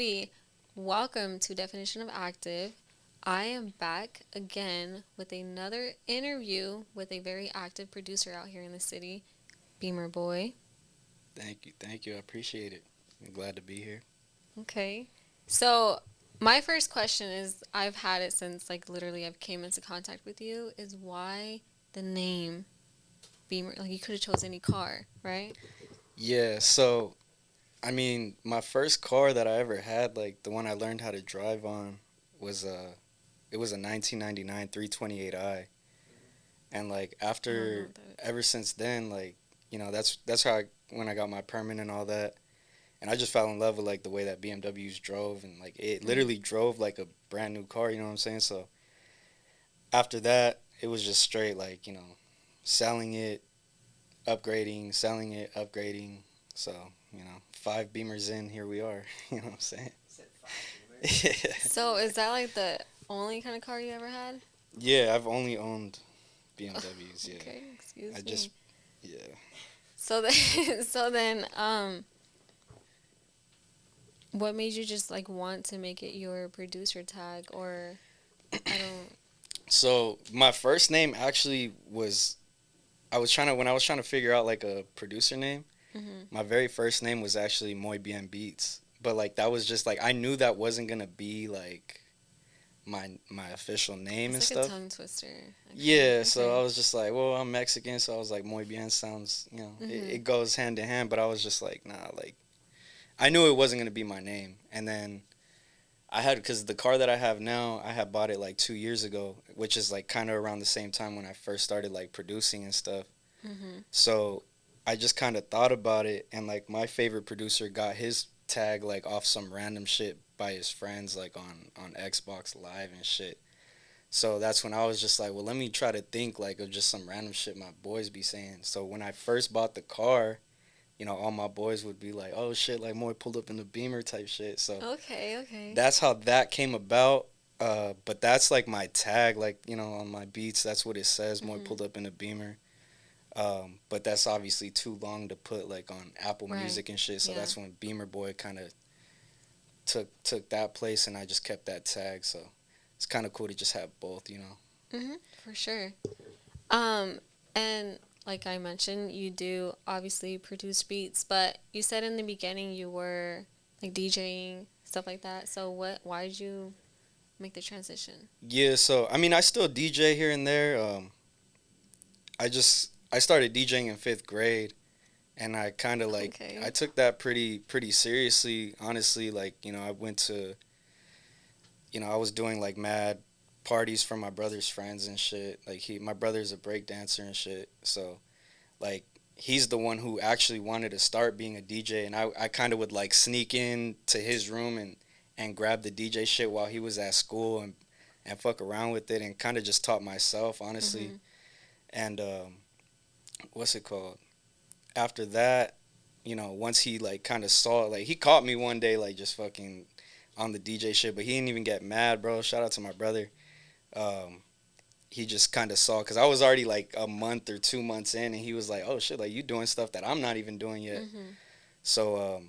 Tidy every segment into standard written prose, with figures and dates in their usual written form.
everybody. Welcome to Definition of Active. I am back again with another interview with a very active producer out here in the city, BIMMER Boy. Thank you. I appreciate it. I'm glad to be here. Okay. So, my first question is I've had it since literally I've came into contact with you is why the name Beamer? Like you could have chose any car, right? Yeah, so my first car that I ever had, like the one I learned how to drive on, was it was a 1999 328i, and like I don't know after what that is. ever since then, that's how when I got my permit and all that, and I just fell in love with like the way that BMWs drove, and like it Mm. literally drove like a brand new car. You know what I'm saying? So after that, it was just straight like selling it, upgrading, selling it, upgrading. So, 5 Beamers in, here we are. You know what I'm saying? Yeah. So, is that like the only kind of car you ever had? Yeah, I've only owned BMWs, yeah. Okay, I excuse just, me. yeah. So then, what made you just want to make it your producer tag, or I don't. So, my first name actually when I was trying to figure out like a producer name, Mhm. my very first name was actually Muy Bien Beats. But like that was just like, I knew that wasn't gonna be like my official name It's and like a stuff. tongue twister, actually. Yeah, so Okay. I was just like, well, I'm Mexican, so I was like, muy bien sounds, it Mhm. goes hand in hand, but I was just like, nah, like, I knew it wasn't going to be my name. And then because the car that I have now, I had bought it like 2 years ago, which is like kind of around the same time when I first started like producing and stuff. Mhm. So I just kind of thought about it, and like my favorite producer got his tag like off some random shit by his friends, like on Xbox Live and shit. So that's when I was just like, well, let me try to think like of just some random shit my boys be saying. So when I first bought the car, all my boys would be like, oh shit, like Moy pulled up in the Beamer type shit. So Okay. Okay. that's how that came about. But that's like my tag, like, on my beats, that's what it says, Moy Mhm. pulled up in a Beamer. But that's obviously too long to put like on Apple Right. Music and shit. So Yeah. that's when Beamer Boy kind of took that place, and I just kept that tag. So it's kind of cool to just have both. Mhm. For sure. Um, and like I mentioned, you do obviously produce beats, but you said in the beginning you were like DJing stuff like that. So what? Why did you make the transition? Yeah, so I still DJ here and there. I started DJing in 5th grade, and I kind of like I Okay. took that pretty seriously. Honestly, like I was doing like mad parties for my brother's friends and shit. Like my brother's a break dancer and shit, so like he's the one who actually wanted to start being a DJ, and I kind of would like sneak in to his room and grab the DJ shit while he was at school and fuck around with it, and kind of just taught myself honestly. Mhm. And what's it called? After that, once he like kind of saw it, like he caught me one day like just fucking on the DJ shit, but he didn't even get mad, bro. Shout out to my brother. Um, he just kind of saw, because I was already like a month or 2 months in, and he was like, "Oh shit, like you doing stuff that I'm not even doing yet." Mhm. So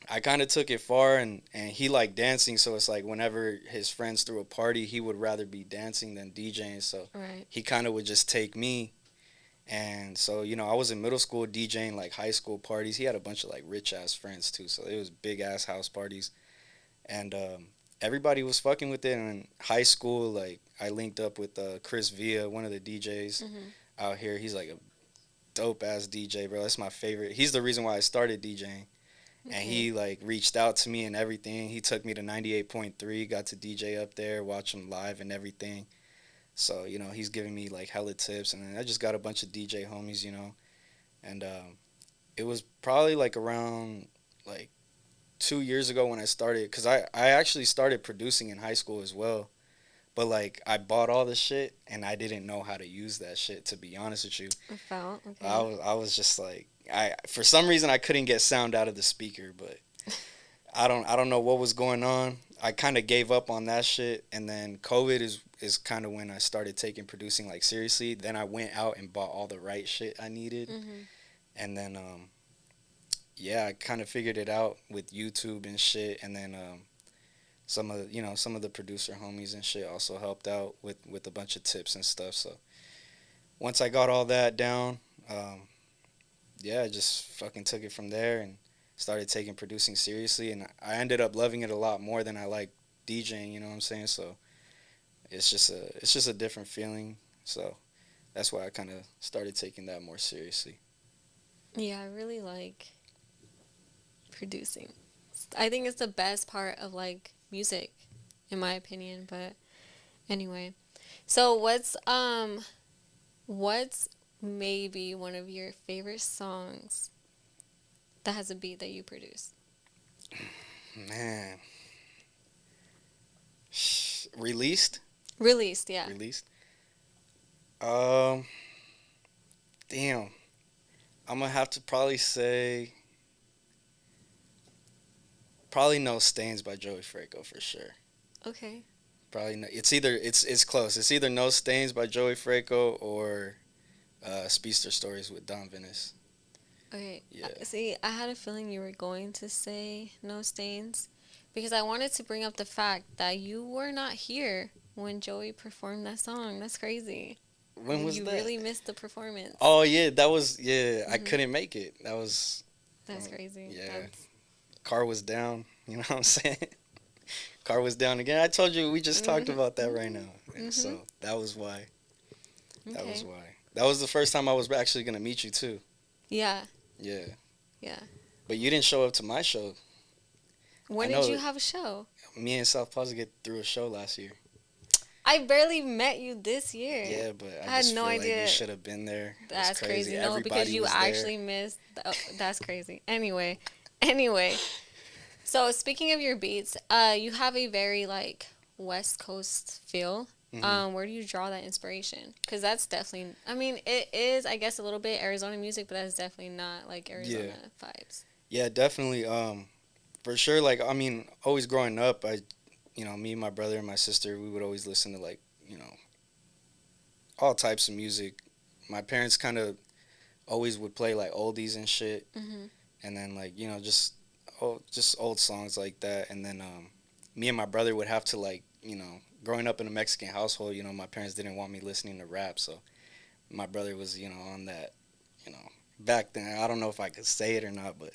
I kind of took it far, and he liked dancing, so it's like whenever his friends threw a party, he would rather be dancing than DJing. So Right. he kind of would just take me. And so, I was in middle school DJing like high school parties. He had a bunch of like rich ass friends too, so it was big ass house parties, and everybody was fucking with it. And in high school, like I linked up with Chris Villa, one of the DJs Mhm. out here. He's like a dope ass DJ, bro. That's my favorite. He's the reason why I started DJing, and Okay. he like reached out to me and everything. He took me to 98.3, got to DJ up there, watch him live and everything. So he's giving me like hella tips, and then I just got a bunch of DJ homies. And it was probably like around like 2 years ago when I started, because I actually started producing in high school as well. But like I bought all the shit, and I didn't know how to use that shit, to be honest with you. I felt I okay. was I was just like, I for some reason I couldn't get sound out of the speaker, but I don't know what was going on. I kind of gave up on that shit, and then COVID is kind of when I started taking producing like seriously. Then I went out and bought all the right shit I needed, Mhm. and then yeah, I kind of figured it out with YouTube and shit, and then some of the producer homies and shit also helped out with a bunch of tips and stuff. So once I got all that down, um, yeah, I just fucking took it from there and started taking producing seriously, and I ended up loving it a lot more than I like DJing. You know what I'm saying? So it's just a different feeling. So that's why I kind of started taking that more seriously. Yeah, I really like producing. I think it's the best part of like music, in my opinion. But anyway, so what's maybe one of your favorite songs that has a beat that you produce? Man, released, Released, yeah. released. Um, damn, I'm gonna have to probably say probably No Stains by Joey Franco for sure. Okay. Probably no, it's close. It's either No Stains by Joey Franco or Speedster Stories with Don Venice. Okay. Yeah. See, I had a feeling you were going to say No Stains because I wanted to bring up the fact that you were not here when Joey performed that song. That's crazy. When was You that? really missed the performance. Oh yeah, that was yeah. I Hmm. couldn't make it. That was That's crazy. yeah. That's Car was down. You know what I'm saying? Car was down again. I told you we just talked mhm. about that right now. Mhm. So that was why. That was Okay. why. That was the first time I was actually gonna meet you too. Yeah. Yeah. Yeah. But you didn't show up to my show. I When did know you have a show? me and South Plaza get through a show last year. I barely met you this year. Yeah, but I I had just no feel like you idea. should have been there. It's That's crazy. crazy. No, because Everybody you was there. actually missed. That's crazy. Anyway, anyway. So speaking of your beats, you have a very like West Coast feel. Hmm. Where do you draw that inspiration? Because that's definitely. I mean, it is. I guess a little bit Arizona music, but that's definitely not like Yeah. Arizona vibes. Yeah, definitely. For sure. Like, I mean, always growing up, me, my brother, and my sister, we would always listen to like, all types of music. My parents kind of always would play like oldies and shit, Mhm. and then like, just old songs like that. And then me and my brother would have to like, growing up in a Mexican household, my parents didn't want me listening to rap, so my brother was, on that, you know, back then. I don't know if I could say it or not, but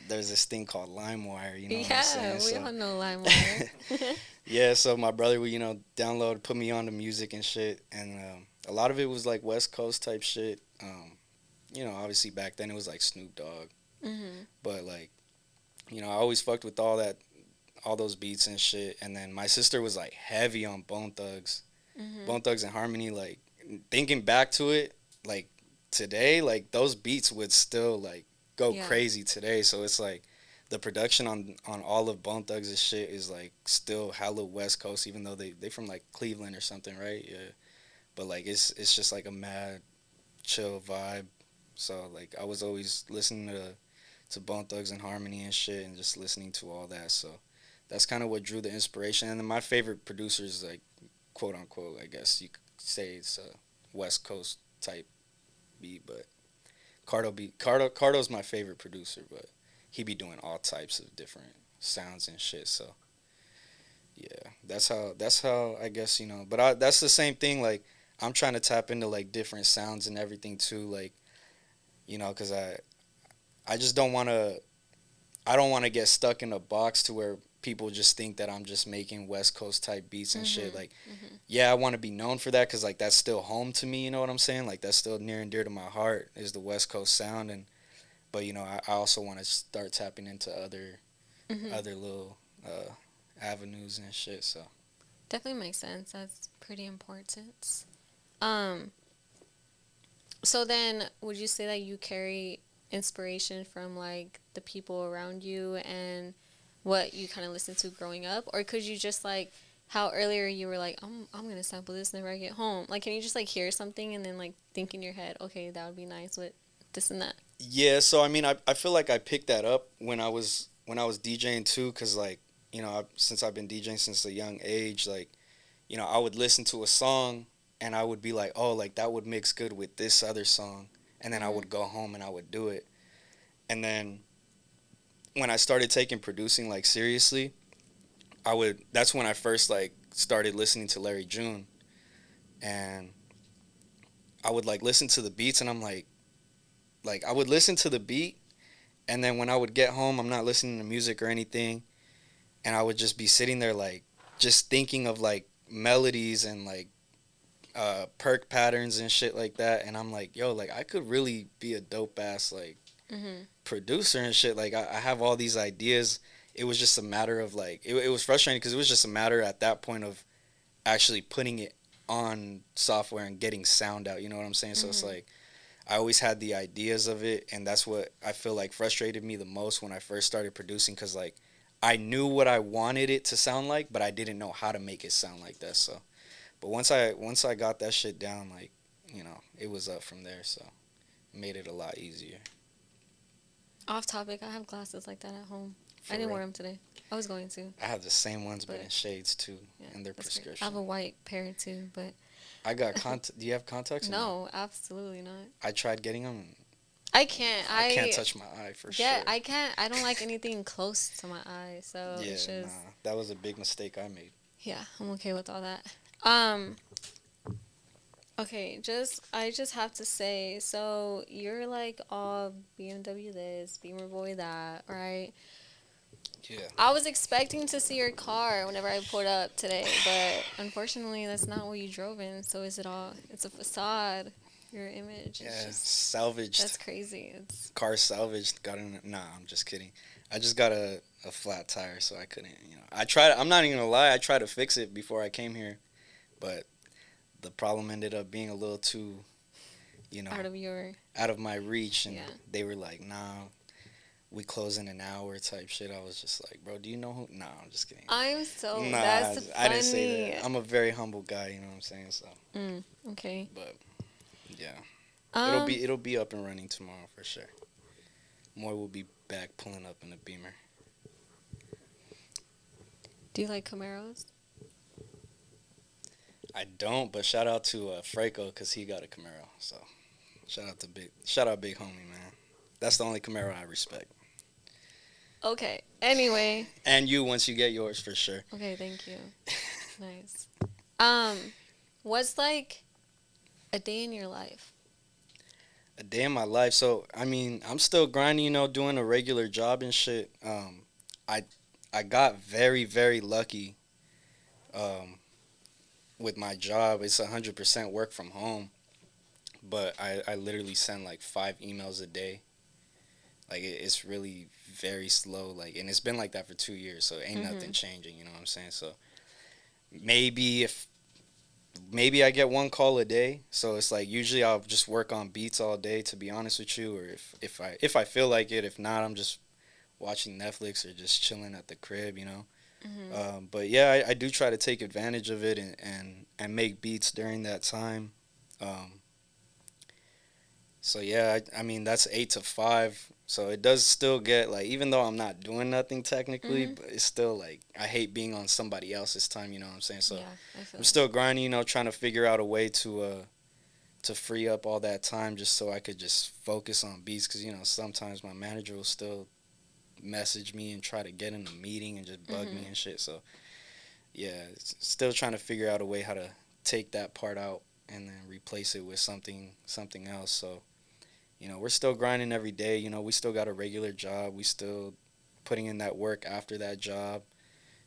there's this thing called LimeWire. You know what I'm Yeah, saying? we So all know LimeWire. yeah, so my brother would, download, put me on the music and shit, and a lot of it was like West Coast type shit. Obviously back then it was like Snoop Dogg, Mhm. but like, I always fucked with all that, all those beats and shit. And then my sister was like heavy on Mhm. Bone Thugs and Harmony. Like thinking back to it, like today, like those beats would still like go Yeah. crazy today. So it's like the production on all of Bone Thugs' shit is like still hella West Coast, even though they from like Cleveland or something, right? Yeah. But like it's just like a mad chill vibe. So like I was always listening to Bone Thugs and Harmony and shit, and just listening to all that. So that's kind of what drew the inspiration. And then my favorite producers, like quote unquote, I guess you could say it's a West Coast type beat, but Cardo's my favorite producer, but he be doing all types of different sounds and shit. So yeah, that's how I guess But that's the same thing. Like I'm trying to tap into like different sounds and everything too. Like because I just don't want to. I don't want to get stuck in a box to where people just think that I'm just making West Coast type beats and shit. Mhm. Like, Mhm. yeah, I want to be known for that because like that's still home to me. You know what I'm saying? Like that's still near and dear to my heart is the West Coast sound. And but I also want to start tapping into Mhm. other little avenues and shit. So Definitely makes sense. That's pretty important. Um. So then, would you say that you carry inspiration from like the people around you and what you kind of listened to growing up, or could you just like how earlier you were like, I'm gonna sample this whenever I get home. Like, can you just like hear something and then like think in your head, okay, that would be nice with this and that. yeah, so I mean, I feel like I picked that up when I was DJing too, cause like since I've been DJing since a young age, like I would listen to a song and I would be like, oh, like that would mix good with this other song, and then I Mhm. would go home and I would do it, And then when I started taking producing like seriously, that's when I first like started listening to Larry June, and I would like listen to the beats, and I'm like I would listen to the beat, and then when I would get home, I'm not listening to music or anything, and I would just be sitting there like just thinking of like melodies and like perk patterns and shit like that, and I'm like, yo, like I could really be a dope ass like Mhm. producer and shit. Like I have all these ideas. It was just a matter of like it was frustrating because it was just a matter at that point of actually putting it on software and getting sound out. You know what I'm saying? So it's Mhm. like I always had the ideas of it, and that's what I feel like frustrated me the most when I first started producing, because like I knew what I wanted it to sound like, but I didn't know how to make it sound like that. So, but once I got that shit down, like, you know, it was up from there. So it made it a lot easier. Off topic, I have glasses like that at home. I For didn't real. wear them today. I was going to, I have the same ones, but but in shades too, yeah, and they're that's great. I have prescription. a white pair too, but I got Do you have contacts or no? no, absolutely not. I tried getting them. I can't. I can't touch my eye for Yeah, sure. I can't. I don't like anything close to my eye, so Yeah, it's just nah, that was a big mistake I made. yeah. I'm okay with all that. Um. Okay, I just have to say, so you're like all BMW this, Beamer boy that, right? Yeah. I was expecting to see your car whenever I pulled up today, but unfortunately, that's not what you drove in. So is it all? It's a facade. Your image is Yeah, just salvaged. that's crazy. It's Car salvaged. Got in. Nah, I'm just kidding. I just got a flat tire, so I couldn't. You know, I tried. I'm not even gonna lie. I tried to fix it before I came here, but the problem ended up being a little too, you know, out of your out of my reach, and yeah. they were like, "Nah, we close in an hour," type shit. I was just like, "Bro, do you know who?" Nah, I'm just kidding. I'm so Nah, that's I didn't say funny. that. I'm a very humble guy. You know what I'm saying? So, Okay. but yeah, Um, it'll be up and running tomorrow for sure. More will be back pulling up in the Beamer. do you like Camaros? I don't, but shout out to Franco because he got a Camaro. So shout out Big Homie, man. That's the only Camaro I respect. Okay. Anyway. And you once you get yours for sure. Okay. Thank you. Nice. Um, what's like a day in your life? A day in my life. So I mean, I'm still grinding, you know, doing a regular job and shit. I I got very lucky with my job. It's 100% work from home, but I literally send like 5 emails a day. Like it's really very slow. Like, and it's been like that for 2 years, so ain't nothing Mhm. changing. You know what I'm saying? So maybe if maybe I get one call a day. So it's like usually I'll just work on beats all day, to be honest with you, or if I feel like it. If not, I'm just watching Netflix or just chilling at the crib, you know. Mhm. But yeah, I do try to take advantage of it and make beats during that time. Um, so yeah, I mean that's 8 to 5. So it does still get like, even though I'm not doing nothing technically, Mhm. but it's still like I hate being on somebody else's time. You know what I'm saying? So Yeah, I feel I'm that. still grinding. You know, trying to figure out a way to free up all that time just so I could just focus on beats. Because you know sometimes my manager will still message me and try to get in a meeting and just bug me Mhm. and shit. So yeah, still trying to figure out a way how to take that part out and then replace it with something else. So you know, we're still grinding every day. You know, we still got a regular job. We still putting in that work after that job.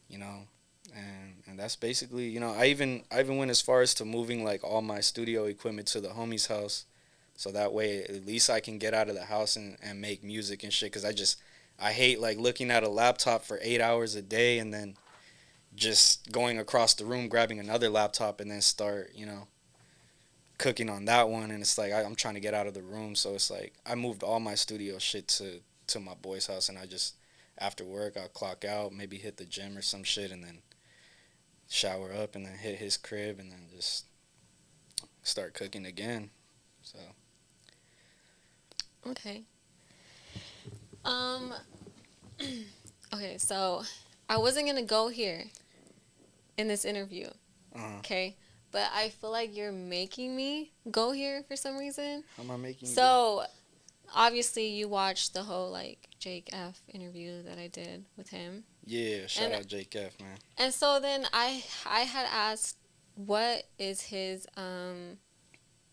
You know, and that's basically, you know, I even went as far as to moving like all my studio equipment to the homie's house, so that way at least I can get out of the house and make music and shit. Cause I hate like looking at a laptop for 8 hours a day and then just going across the room grabbing another laptop and then start, you know, cooking on that one. And it's like I'm trying to get out of the room, so it's like I moved all my studio shit to my boy's house, and I just, after work, I'll clock out, maybe hit the gym or some shit, and then shower up and then hit his crib and then just start cooking again. So Okay. Um. Okay. So, I wasn't gonna go here in this interview. uh Okay. But I feel like you're making me go here for some reason. how am I making you go? So obviously you watched the whole like Jake F interview that I did with him. Yeah, shout And out Jake F, man. so then I had asked what is his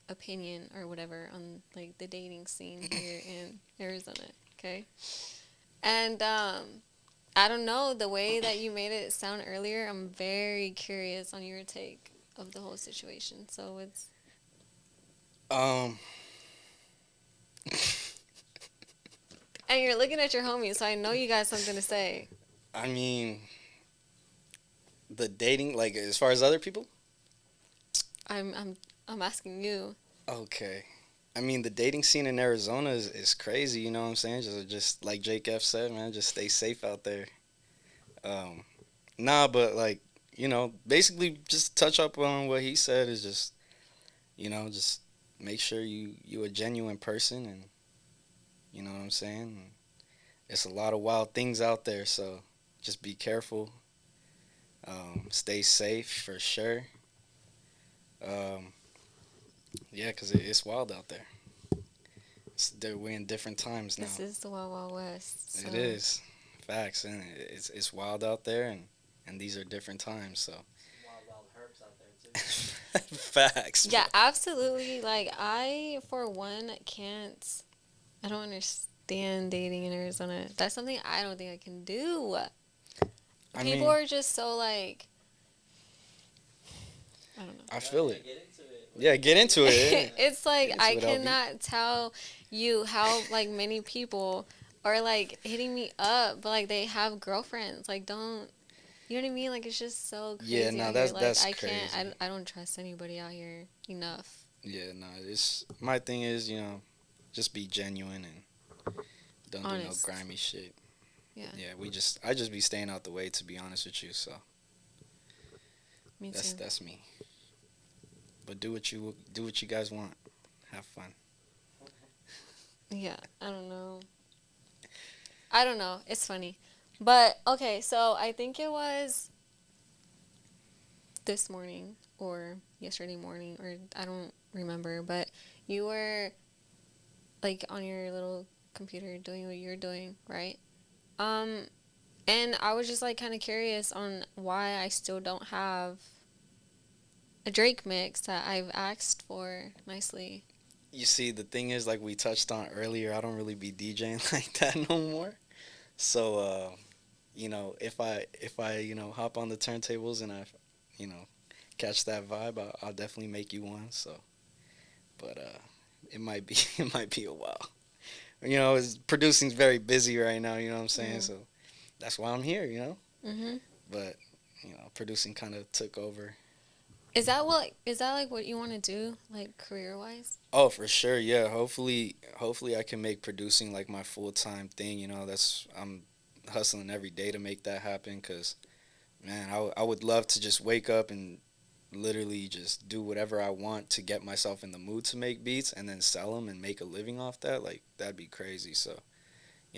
opinion or whatever on like the dating scene here in Arizona, okay? And I don't know, the way that you made it sound earlier, I'm very curious on your take of the whole situation. So it's Um, and you're looking at your homie, so I know you got something to say. I mean, the dating, like as far as other people. I'm asking you. Okay. I mean, the dating scene in Arizona is crazy. You know what I'm saying? Just like Jake F said, man, just stay safe out there. Um, nah, but like basically just touch up on what he said is just just make sure you a genuine person, and you know what I'm saying. It's a lot of wild things out there, so just be careful. Stay safe for sure. Um, yeah, cause it's wild out there. We're in different times now. This is the Wild Wild West. So. It is facts, and it's wild out there, and these are different times. So Wild, wild herbs out there too. facts. Yeah, absolutely. Like I, for one, can't. I don't understand dating in Arizona. That's something I don't think I can do. People are just so like. I don't know. I feel it. Get into it. Yeah, get into it. Yeah. It's like I Get into it, LB. cannot tell you how like many people are like hitting me up, but like they have girlfriends. Like don't. You know what I mean? Like it's just so crazy. Yeah, no, out that's here. Like that's I crazy. can't. I don't trust anybody out here enough. Yeah, no, it's my thing is just be genuine and don't do no Honest. grimy shit. Yeah. Yeah, I just be staying out the way, to be honest with you. So Me too. that's me. But do what you guys want. Have fun. Yeah, I don't know. I don't know. It's funny. But okay, so I think it was this morning or yesterday morning or I don't remember, but you were like on your little computer doing what you're doing, right? And I was just like kind of curious on why I still don't have a Drake mix that I've asked for nicely. You see, the thing is, like we touched on earlier, I don't really be DJing like that no more. So, if I hop on the turntables and I, you know, catch that vibe, I'll definitely make you one. So, but it might be it might be a while. Producing's very busy right now. You know what I'm saying? Mhm. So that's why I'm here. Mhm. But producing kind of took over. Is that like what you want to do, like career wise? Oh, for sure. Yeah. Hopefully I can make producing like my full-time thing. I'm hustling every day to make that happen. Cause man, I would love to just wake up and literally just do whatever I want to get myself in the mood to make beats and then sell them and make a living off that. Like that'd be crazy. So,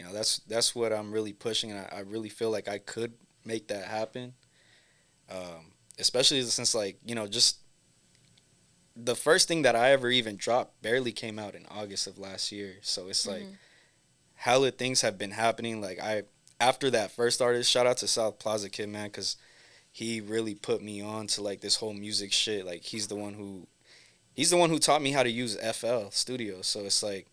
that's what I'm really pushing, and I really feel like I could make that happen. Especially since like, just the first thing that I ever even dropped barely came out in August of last year. So it's like Mhm. hella things have been happening. Like after that first artist, shout out to South Plaza Kid, man, because he really put me on to like this whole music shit. Like he's the one who taught me how to use FL Studio. So it's like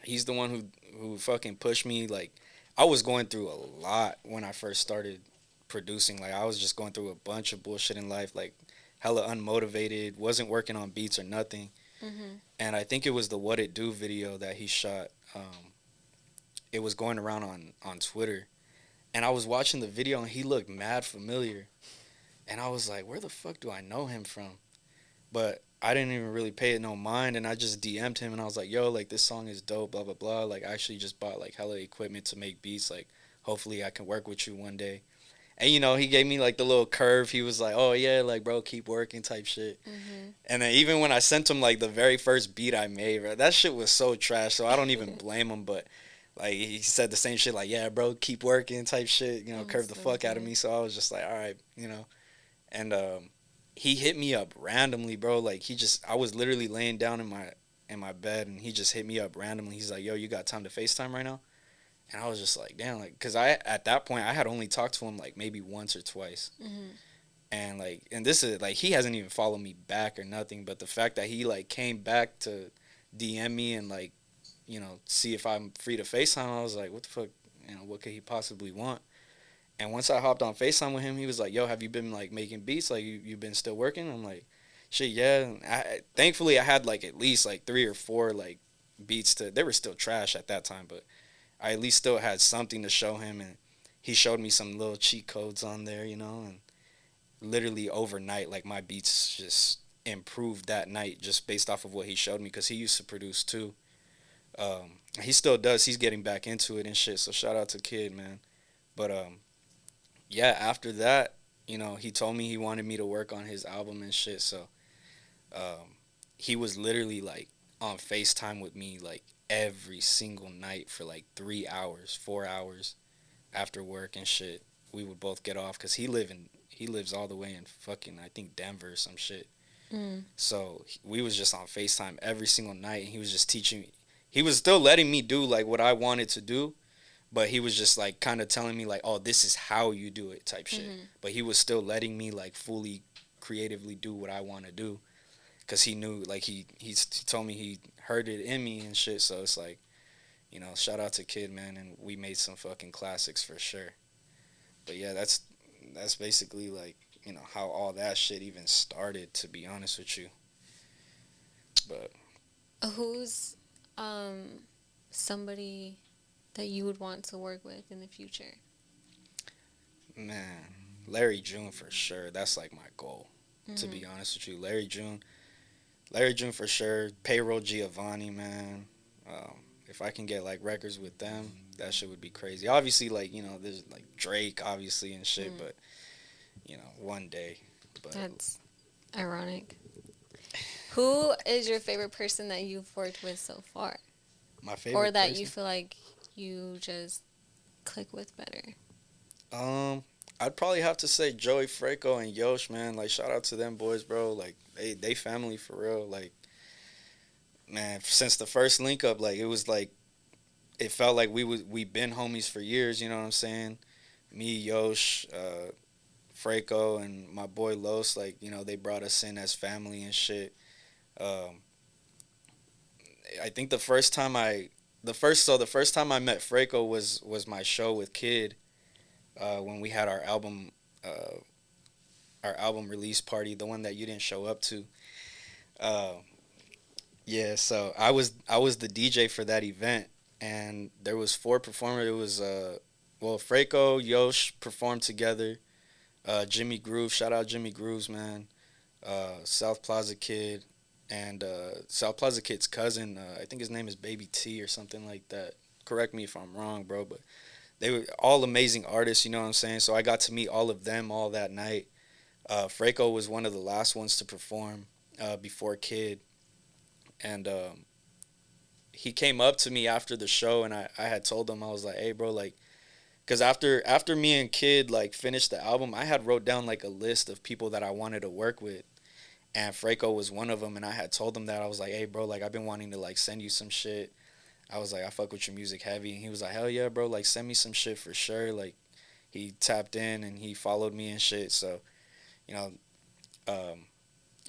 he's the one who fucking pushed me. Like I was going through a lot when I first started producing. Like I was just going through a bunch of bullshit in life, like hella unmotivated, wasn't working on beats or nothing. Mhm. And I think it was the What It Do video that he shot. It was going around on Twitter, and I was watching the video and he looked mad familiar, and I was like, where the fuck do I know him from? But I didn't even really pay it no mind, and I just DM'd him and I was like, yo, like this song is dope, blah blah blah. Like I actually just bought like hella equipment to make beats. Like hopefully I can work with you one day. And he gave me like the little curve. He was like, "Oh yeah, like bro, keep working," type shit. Mhm. And then even when I sent him like the very first beat I made, bro, that shit was so trash. So I don't even blame him. But like he said the same shit, like, "Yeah, bro, keep working," type shit. Curve the So fuck out of good. me. So I was just like, "All right," And he hit me up randomly, bro. Like I was literally laying down in in my bed, and he just hit me up randomly. He's like, "Yo, you got time to FaceTime right now?" And I was just like, "Damn!" Like, cause I at that point I had only talked to him like maybe once or twice, Mhm. and like, and this is like he hasn't even followed me back or nothing. But the fact that he like came back to DM me and like, see if I'm free to FaceTime, I was like, "What the fuck?" What could he possibly want? And once I hopped on FaceTime with him, he was like, "Yo, have you been like making beats? Like you been still working?" I'm like, "Shit, yeah." And thankfully I had like at least like 3 or 4 like beats to. They were still trash at that time, but I at least still had something to show him, and he showed me some little cheat codes on there, and literally overnight, like my beats just improved that night just based off of what he showed me because he used to produce too. He still does. He's getting back into it and shit. So shout out to Kid, man. But yeah, after that, he told me he wanted me to work on his album and shit. So um, he was literally like on FaceTime with me like every single night for like 3 hours, 4 hours after work and shit. We would both get off because he lives all the way in fucking I think Denver or some shit. Mm. So we was just on FaceTime every single night, and he was just teaching me. He was still letting me do like what I wanted to do, but he was just like kind of telling me like, "Oh, this is how you do it," type shit. Mhm. But he was still letting me like fully creatively do what I want to do because he knew like he told me he heard it in me and shit. So it's like, shout out to Kid, man, and we made some fucking classics for sure. But yeah, that's basically like how all that shit even started. To be honest with you, but Who's um somebody that you would want to work with in the future? man, Larry June for sure. That's like my goal. To Mhm. be honest with you, Larry June for sure. Payroll Giovanni, man. If I can get like records with them, that shit would be crazy. Obviously, like there's like Drake, obviously and shit, Mm. but one day. But That's ironic. Who is your favorite person that you've worked with so far? my Or favorite that you person, feel like you just click with better? um, I'd probably have to say Joey Franco and Yosh, man. Like shout out to them boys, bro. Like they family for real. Like man, since the first link up, like it was like it felt like we been homies for years. You know what I'm saying? Me, Yosh, Franco, and my boy Los. Like they brought us in as family and shit. Um, I think the first time I met Franco was my show with Kid when we had uh, our album release party, the one that you didn't show up to. Uh, yeah, so I was the DJ for that event, and there was 4 performers. It was Franco, Yosh performed together. Jimmy Grooves, shout out Jimmy Grooves, man. South Plaza Kid, and South Plaza Kid's cousin. I think his name is Baby T or something like that. Correct me if I'm wrong, bro, but they were all amazing artists. You know what I'm saying? So I got to meet all of them all that night. Franco was one of the last ones to perform before Kid, and he came up to me after the show, and I had told him, I was like, "Hey, bro, like." Because after me and Kid like finished the album, I had wrote down like a list of people that I wanted to work with, and Franco was one of them. And I had told him that I was like, "Hey, bro, like I've been wanting to like send you some shit." I was like, "I fuck with your music heavy." And he was like, "Hell yeah, bro, like send me some shit for sure." Like he tapped in and he followed me and shit. So you know, um,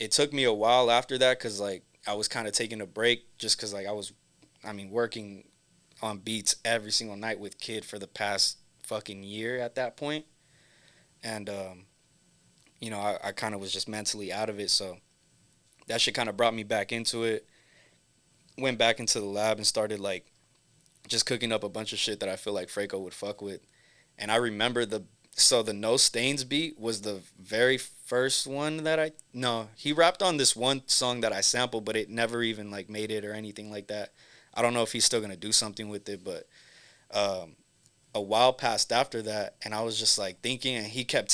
it took me a while after that because like I was kind of taking a break just because like I mean, working on beats every single night with Kid for the past fucking year at that point, and I kind of was just mentally out of it. So that shit kind of brought me back into it. Went back into the lab and started like just cooking up a bunch of shit that I feel like Franco would fuck with. And I remember the No Stains beat was the very first one that I no, he rapped on this one song that I sampled, but it never even like made it or anything like that. I don't know if he's still gonna do something with it, but um, a while passed after that, and I was just like thinking, and he kept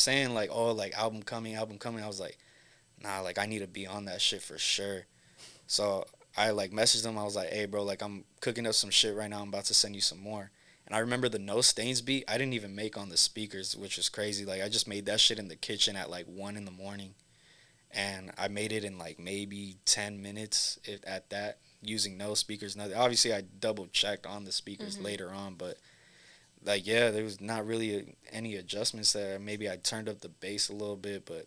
saying like, "Oh, like album coming, album coming." I was like, "Nah, like I need to be on that shit for sure." So I like messaged him. I was like, "Hey, bro, like I'm cooking up some shit right now. I'm about to send you some more." And I remember the No Stains beat. I didn't even make on the speakers, which was crazy. Like I just made that shit in the kitchen at like 1 in the morning, and I made it in like maybe 10 minutes if at that, using no speakers, nothing. Obviously, I double checked on the speakers Mhm. later on, but like yeah, there was not really any adjustments there. Maybe I turned up the bass a little bit, but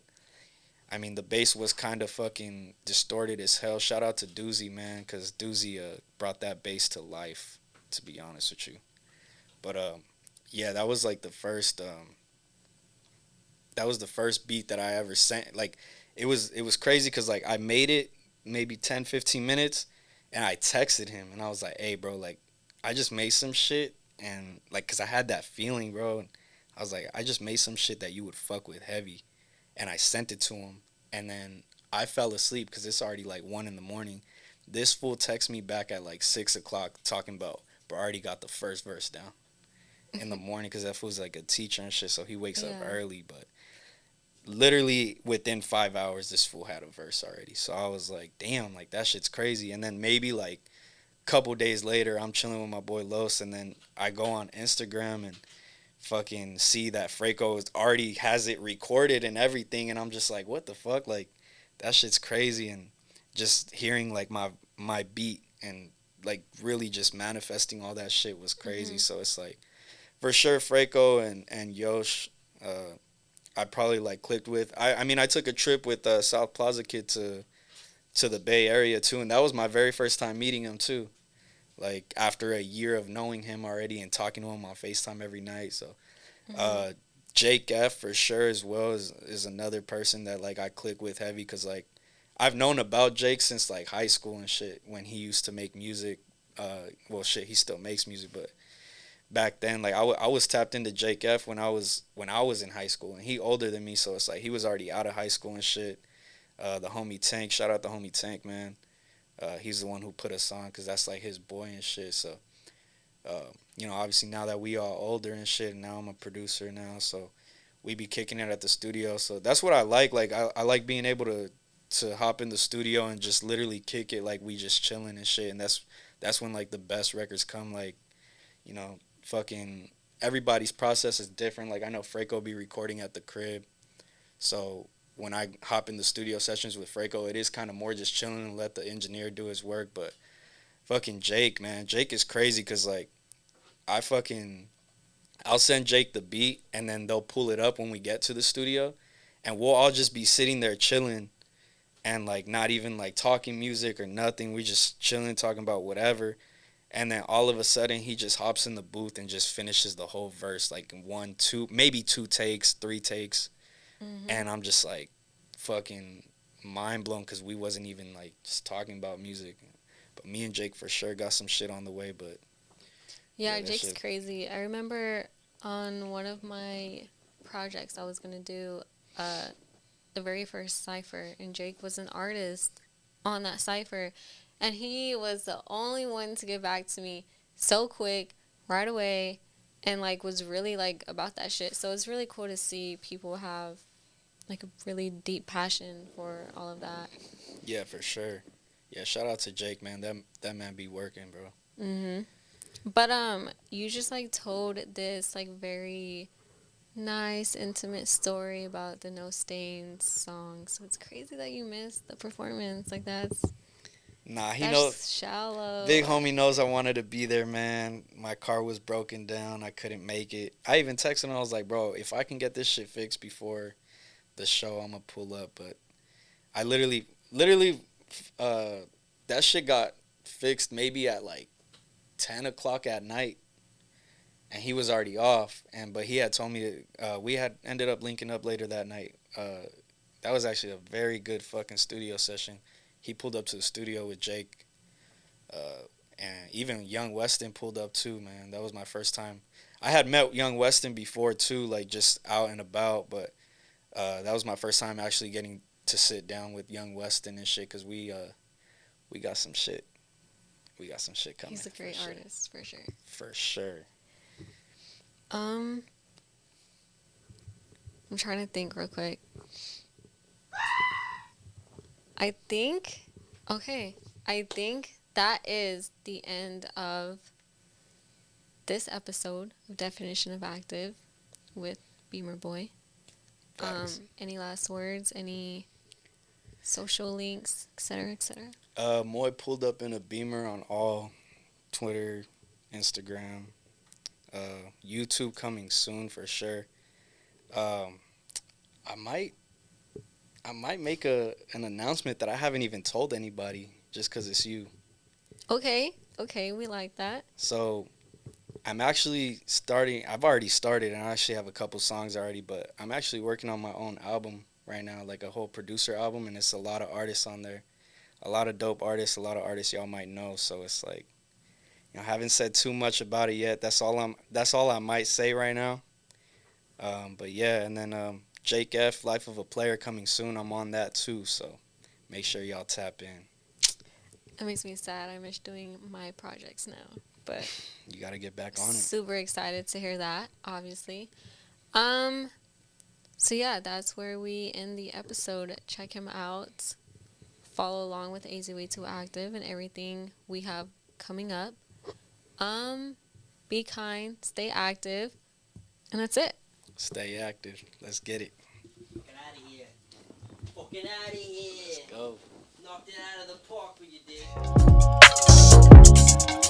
I mean the bass was kind of fucking distorted as hell. Shout out to Doozy, man, because Doozy brought that bass to life. To be honest with you, but yeah, that was like the first that was the first beat that I ever sent. Like it was crazy because like I made it maybe 10, 15 minutes, and I texted him and I was like, hey bro, like I just made some shit, and like because I had that feeling, bro. And I was like, I just made some shit that you would fuck with heavy, and I sent it to him, and then I fell asleep because it's already like 1 in the morning. This fool texts me back at like 6 o'clock talking about, bro, I already got the first verse down in the morning because that fool's like a teacher and shit, so he wakes up Yeah. early. But literally within 5 hours, this fool had a verse already. So I was like, damn, like that shit's crazy. And then maybe like a couple days later, I'm chilling with my boy Los, and then I go on Instagram and fucking see that already has it recorded and everything, and I'm just like, what the fuck, like that shit's crazy. And just hearing like my beat and like really just manifesting all that shit was crazy. Mhm. So it's like for sure Freco and Yosh, I probably like clicked with. I mean I took a trip with South Plaza Kid to the Bay Area too, and that was my very first time meeting him too. Like after a year of knowing him already and talking to him on FaceTime every night. So Mhm. uh, Jake F for sure as well is another person that like I click with heavy because like I've known about Jake since like high school and shit when he used to make music. Well, shit, he still makes music, but back then, like I was tapped into Jake F when I was in high school, and he older than me, so it's like he was already out of high school and shit. The homie Tank, shout out the homie Tank, man. He's the one who put us on because that's like his boy and shit. So obviously now that we all older and shit, and now I'm a producer now, so we be kicking it at the studio. So that's what I like. Like I like being able to hop in the studio and just literally kick it like we just chilling and shit. And that's when like the best records come. Like fucking everybody's process is different. Like I know Freco be recording at the crib, so when I hop in the studio sessions with Freco, it is kind of more just chilling and let the engineer do his work. But fucking Jake, man, Jake is crazy because like I fucking I'll send Jake the beat and then they'll pull it up when we get to the studio, and we'll all just be sitting there chilling and like not even like talking music or nothing. We just chilling, talking about whatever. And then all of a sudden he just hops in the booth and just finishes the whole verse like in one, two, maybe two takes, three takes. Mhm. And I'm just like fucking mind blown because we wasn't even like just talking about music. But me and Jake for sure got some shit on the way. But Yeah, yeah, that Jake's shit. crazy. I remember on one of my projects I was gonna do uh the very first cipher, and Jake was an artist on that cipher, and he was the only one to get back to me so quick, right away, and like was really like about that shit. So it's really cool to see people have like a really deep passion for all of that. Yeah, for sure. Yeah, shout out to Jake, man. That man be working, bro. Mhm. But you just like told this like very nice intimate story about the No Stains song. So it's crazy that you missed the performance. Like Nah, he know. that's Big shallow. homie knows I wanted to be there, man. My car was broken down. I couldn't make it. I even texted him. I was like, bro, if I can get this shit fixed before the show, I'm gonna pull up. But I literally, uh, that shit got fixed maybe at like 10 o'clock at night, and he was already off. And but he had told me we had ended up linking up later that night. That was actually a very good fucking studio session. He pulled up to the studio with Jake, and even Young Weston pulled up too. Man, that was my first time. I had met Young Weston before too, like just out and about, but that was my first time actually getting to sit down with Young Weston and shit. Cause we got some shit. We got some shit coming He's a for great sure. artist for sure. For sure. Um, I'm trying to think real quick. I think, okay, I think that is the end of this episode of Definition of Active with Beamer Boy. Facts. Any last words? Any? social links, etc., etc.? Moy pulled up in a Beamer on all Twitter, Instagram, YouTube coming soon for sure. Um, I might I might make an announcement that I haven't even told anybody just because it's you. Okay, okay, we like that. So I'm actually starting. I've already started, and I actually have a couple songs already. But I'm actually working on my own album right now, like a whole producer album, and it's a lot of artists on there, a lot of dope artists, a lot of artists y'all might know. So it's like, I haven't said too much about it yet. That's all I might say right now. But yeah, and then Jake F, Life of a Player coming soon. I'm on that too. So make sure y'all tap in. It makes me sad. I miss doing my projects now, but You got to get back on it. super excited to hear that, obviously. Um, so yeah, that's where we end the episode. Check him out. Follow along with AZ-Way2 Active and everything we have coming up. Be kind, stay active, and that's it. Stay active. Let's get it. Fucking out of here. Fucking out of here. Let's go. Knocked it out of the park with you, dick.